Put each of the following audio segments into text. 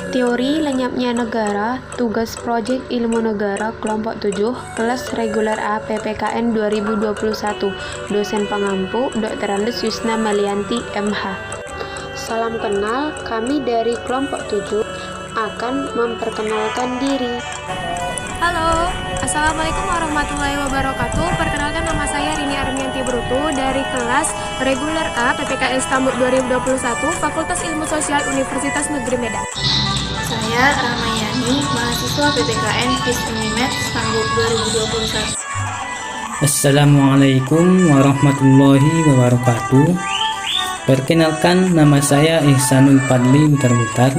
Teori lenyapnya negara, tugas proyek ilmu negara kelompok 7, kelas reguler A PPKN 2021, dosen pengampu Dr. Andes Yusna Malianti MH. Salam kenal, kami dari kelompok 7 akan memperkenalkan diri. Halo, Assalamualaikum warahmatullahi wabarakatuh. Perkenalkan, nama saya Rini Armianti Brutu dari kelas reguler A PPKN Stambuk 2021, Fakultas Ilmu Sosial Universitas Negeri Medan. Saya Ramayani, mahasiswa PPKN FIS Unimed Stambuk 2021. Assalamualaikum warahmatullahi wabarakatuh. Perkenalkan, nama saya Ihsanul Fadli Mutar-Mutar,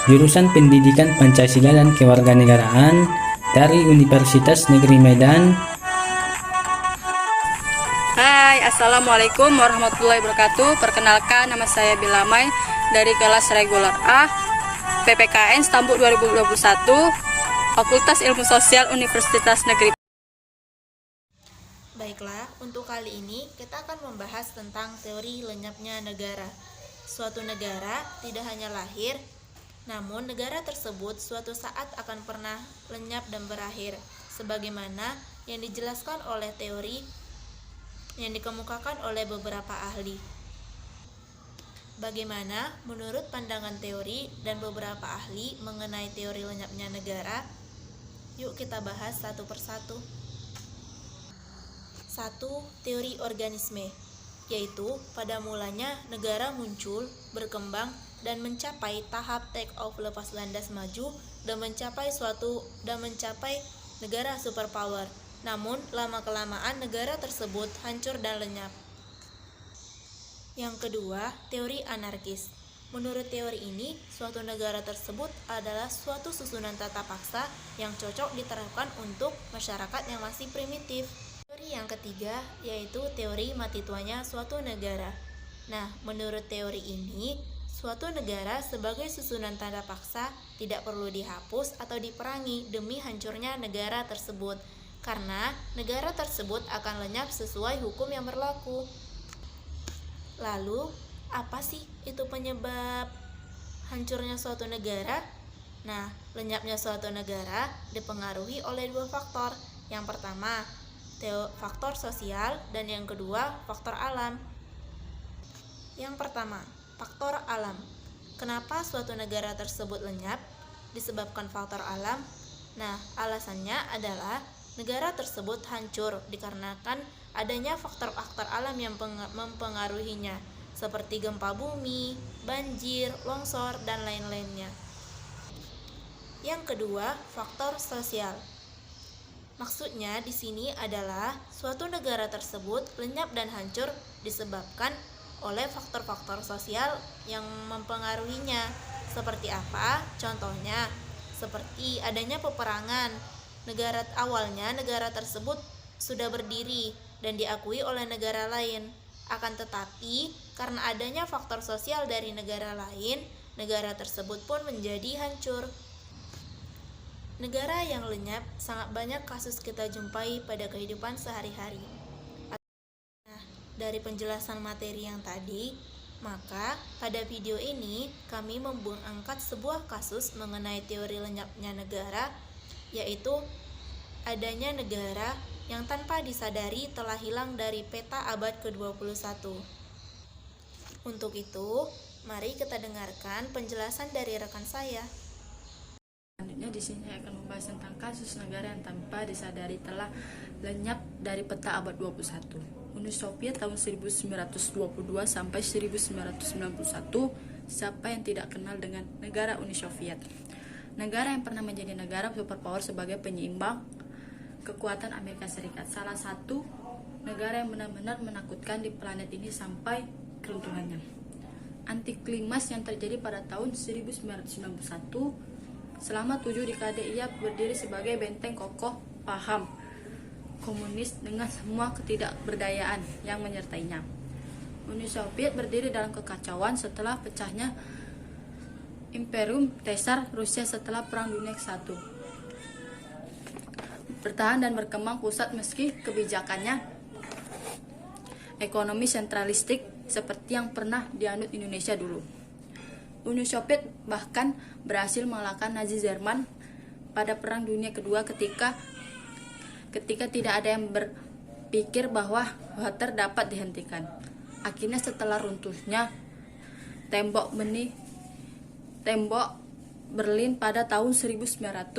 jurusan Pendidikan Pancasila dan Kewarganegaraan dari Universitas Negeri Medan. Hai, Assalamualaikum warahmatullahi wabarakatuh. Perkenalkan, nama saya Bilamai dari kelas reguler A PPKN Stambuk 2021, Fakultas Ilmu Sosial Universitas Negeri. Baiklah, untuk kali ini kita akan membahas tentang teori lenyapnya negara. Suatu negara tidak hanya lahir, namun negara tersebut suatu saat akan pernah lenyap dan berakhir, sebagaimana yang dijelaskan oleh teori yang dikemukakan oleh beberapa ahli. Bagaimana menurut pandangan teori dan beberapa ahli mengenai teori lenyapnya negara? Yuk kita bahas satu persatu. 1. Teori organisme, yaitu pada mulanya negara muncul, berkembang, dan mencapai tahap take off lepas landas maju dan mencapai negara superpower. Namun lama-kelamaan negara tersebut hancur dan lenyap. Yang kedua, teori anarkis. Menurut teori ini, suatu negara tersebut adalah suatu susunan tata paksa yang cocok diterapkan untuk masyarakat yang masih primitif. Teori yang ketiga yaitu teori mati tuanya suatu negara. Nah, menurut teori ini, suatu negara sebagai susunan tanda paksa tidak perlu dihapus atau diperangi demi hancurnya negara tersebut, karena negara tersebut akan lenyap sesuai hukum yang berlaku. Lalu, apa sih itu penyebab hancurnya suatu negara? Nah, lenyapnya suatu negara dipengaruhi oleh dua faktor. Yang pertama, faktor sosial, dan yang kedua, faktor alam. Yang pertama, faktor alam. Kenapa suatu negara tersebut lenyap? Disebabkan faktor alam. Nah, alasannya adalah negara tersebut hancur dikarenakan adanya faktor-faktor alam yang mempengaruhinya, seperti gempa bumi, banjir, longsor, dan lain-lainnya. Yang kedua, faktor sosial. Maksudnya di sini adalah suatu negara tersebut lenyap dan hancur disebabkan oleh faktor-faktor sosial yang mempengaruhinya. Seperti apa? Contohnya, seperti adanya peperangan. Awalnya negara tersebut sudah berdiri dan diakui oleh negara lain. Akan tetapi, karena adanya faktor sosial dari negara lain, negara tersebut pun menjadi hancur. Negara yang lenyap sangat banyak kasus kita jumpai pada kehidupan sehari-hari. Nah, dari penjelasan materi yang tadi, maka pada video ini kami mengangkat sebuah kasus mengenai teori lenyapnya negara, yaitu adanya negara yang tanpa disadari telah hilang dari peta abad ke-21. Untuk itu, mari kita dengarkan penjelasan dari rekan saya. Selanjutnya di sini akan membahas tentang kasus negara yang tanpa disadari telah lenyap dari peta abad 21. Uni Soviet tahun 1922 sampai 1991. Siapa yang tidak kenal dengan negara Uni Soviet? Negara yang pernah menjadi negara superpower sebagai penyeimbang kekuatan Amerika Serikat. Salah satu negara yang benar-benar menakutkan di planet ini sampai keruntuhannya. Antiklimaks yang terjadi pada tahun 1991. Selama 7 dekade ia berdiri sebagai benteng kokoh paham komunis dengan semua ketidakberdayaan yang menyertainya. Uni Soviet berdiri dalam kekacauan setelah pecahnya Imperium Tsar Rusia setelah Perang Dunia ke-1. Bertahan dan berkembang pusat meski kebijakannya ekonomi sentralistik seperti yang pernah dianut Indonesia dulu. Uni Soviet bahkan berhasil mengalahkan Nazi Jerman pada Perang Dunia Kedua ketika tidak ada yang berpikir bahwa Hitler dapat dihentikan. Akhirnya setelah runtuhnya tembok Berlin pada tahun 1989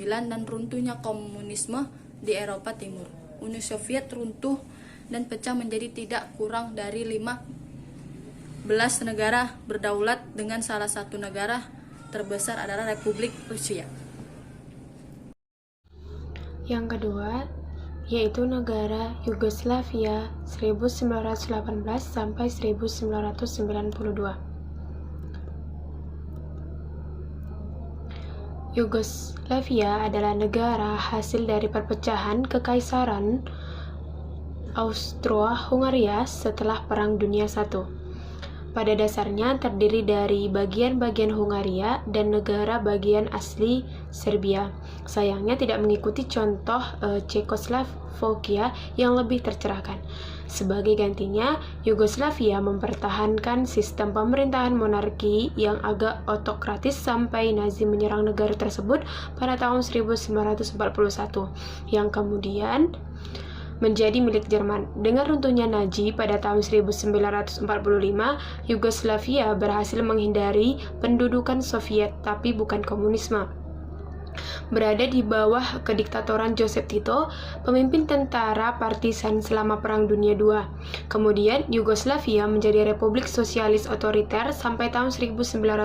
dan runtuhnya komunisme di Eropa Timur, Uni Soviet runtuh dan pecah menjadi tidak kurang dari 15 negara berdaulat dengan salah satu negara terbesar adalah Republik Rusia. Yang kedua, yaitu negara Yugoslavia 1918 sampai 1992. Yugoslavia adalah negara hasil dari perpecahan Kekaisaran Austro-Hungaria setelah Perang Dunia I. Pada dasarnya terdiri dari bagian-bagian Hungaria dan negara bagian asli Serbia. Sayangnya tidak mengikuti contoh Cekoslovakia yang lebih tercerahkan. Sebagai gantinya, Yugoslavia mempertahankan sistem pemerintahan monarki yang agak otokratis sampai Nazi menyerang negara tersebut pada tahun 1941, yang kemudian menjadi milik Jerman. Dengan runtuhnya Nazi pada tahun 1945, Yugoslavia berhasil menghindari pendudukan Soviet, tapi bukan komunisme. Berada di bawah kediktatoran Joseph Tito, pemimpin tentara partisan selama Perang Dunia II. Kemudian, Yugoslavia menjadi republik sosialis otoriter sampai tahun 1992,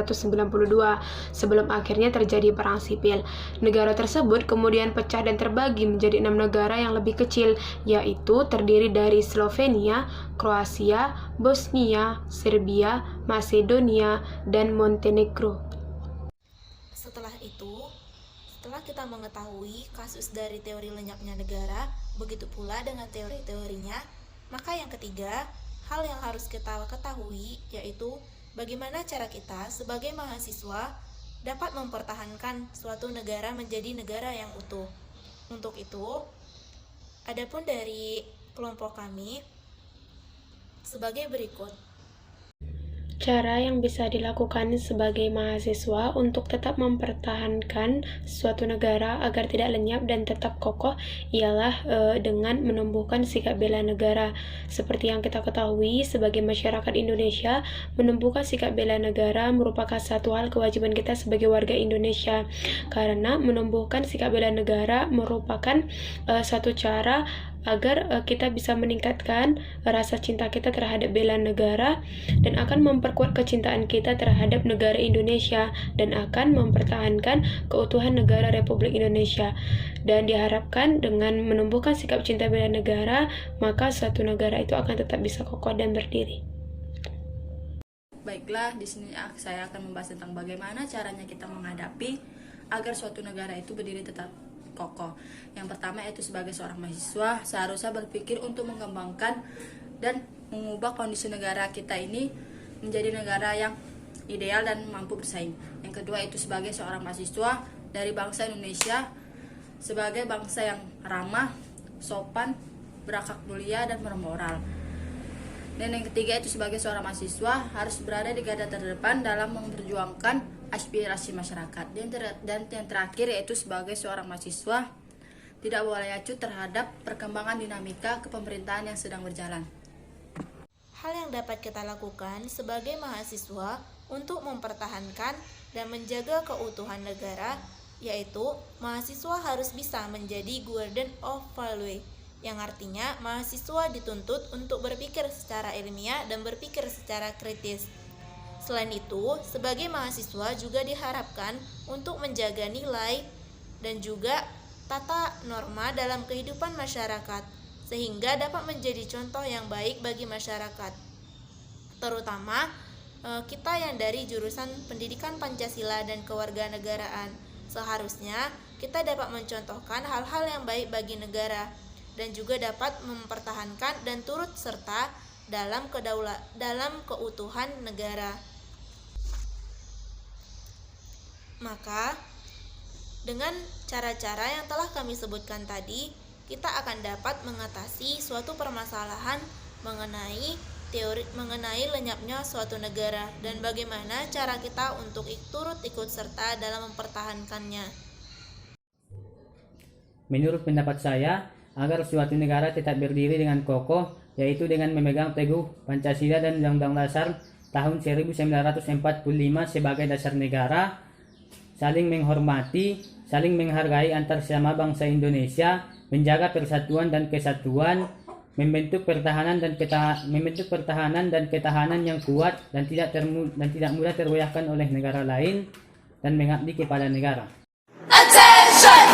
sebelum akhirnya terjadi perang sipil. Negara tersebut kemudian pecah dan terbagi menjadi 6 negara yang lebih kecil, yaitu terdiri dari Slovenia, Kroasia, Bosnia, Serbia, Macedonia, dan Montenegro. Setelah kita mengetahui kasus dari teori lenyapnya negara, begitu pula dengan teori-teorinya, maka yang ketiga, hal yang harus kita ketahui yaitu bagaimana cara kita sebagai mahasiswa dapat mempertahankan suatu negara menjadi negara yang utuh. Untuk itu, adapun dari kelompok kami sebagai berikut. Cara yang bisa dilakukan sebagai mahasiswa untuk tetap mempertahankan suatu negara agar tidak lenyap dan tetap kokoh ialah dengan menumbuhkan sikap bela negara. Seperti yang kita ketahui, sebagai masyarakat Indonesia, menumbuhkan sikap bela negara merupakan satu hal kewajiban kita sebagai warga Indonesia. Karena menumbuhkan sikap bela negara merupakan satu cara agar kita bisa meningkatkan rasa cinta kita terhadap bela negara dan akan memperkuat kecintaan kita terhadap negara Indonesia dan akan mempertahankan keutuhan negara Republik Indonesia. Dan diharapkan dengan menumbuhkan sikap cinta bela negara, maka suatu negara itu akan tetap bisa kokoh dan berdiri. Baiklah, di sini saya akan membahas tentang bagaimana caranya kita menghadapi agar suatu negara itu berdiri tetap kokoh. Yang pertama yaitu sebagai seorang mahasiswa seharusnya berpikir untuk mengembangkan dan mengubah kondisi negara kita ini menjadi negara yang ideal dan mampu bersaing. Yang kedua itu sebagai seorang mahasiswa dari bangsa Indonesia sebagai bangsa yang ramah, sopan, berakhlak mulia dan bermoral. Dan yang ketiga itu sebagai seorang mahasiswa harus berada di garda terdepan dalam memperjuangkan aspirasi masyarakat. Dan yang terakhir yaitu sebagai seorang mahasiswa tidak boleh acuh terhadap perkembangan dinamika kepemerintahan yang sedang berjalan. Hal yang dapat kita lakukan sebagai mahasiswa untuk mempertahankan dan menjaga keutuhan negara yaitu mahasiswa harus bisa menjadi guardian of value, yang artinya mahasiswa dituntut untuk berpikir secara ilmiah dan berpikir secara kritis. Selain itu, sebagai mahasiswa juga diharapkan untuk menjaga nilai dan juga tata norma dalam kehidupan masyarakat, sehingga dapat menjadi contoh yang baik bagi masyarakat. Terutama kita yang dari jurusan Pendidikan Pancasila dan Kewarganegaraan, seharusnya kita dapat mencontohkan hal-hal yang baik bagi negara dan juga dapat mempertahankan dan turut serta dalam keutuhan negara. Maka, dengan cara-cara yang telah kami sebutkan tadi, kita akan dapat mengatasi suatu permasalahan mengenai teori mengenai lenyapnya suatu negara dan bagaimana cara kita untuk turut ikut serta dalam mempertahankannya. Menurut pendapat saya, agar suatu negara tetap berdiri dengan kokoh, yaitu dengan memegang teguh Pancasila dan Undang-Undang Dasar tahun 1945 sebagai dasar negara, saling menghormati, saling menghargai antar sesama bangsa Indonesia, menjaga persatuan dan kesatuan, membentuk pertahanan dan ketahanan yang kuat dan tidak mudah tergoyahkan oleh negara lain, dan mengabdi kepada negara. Attention!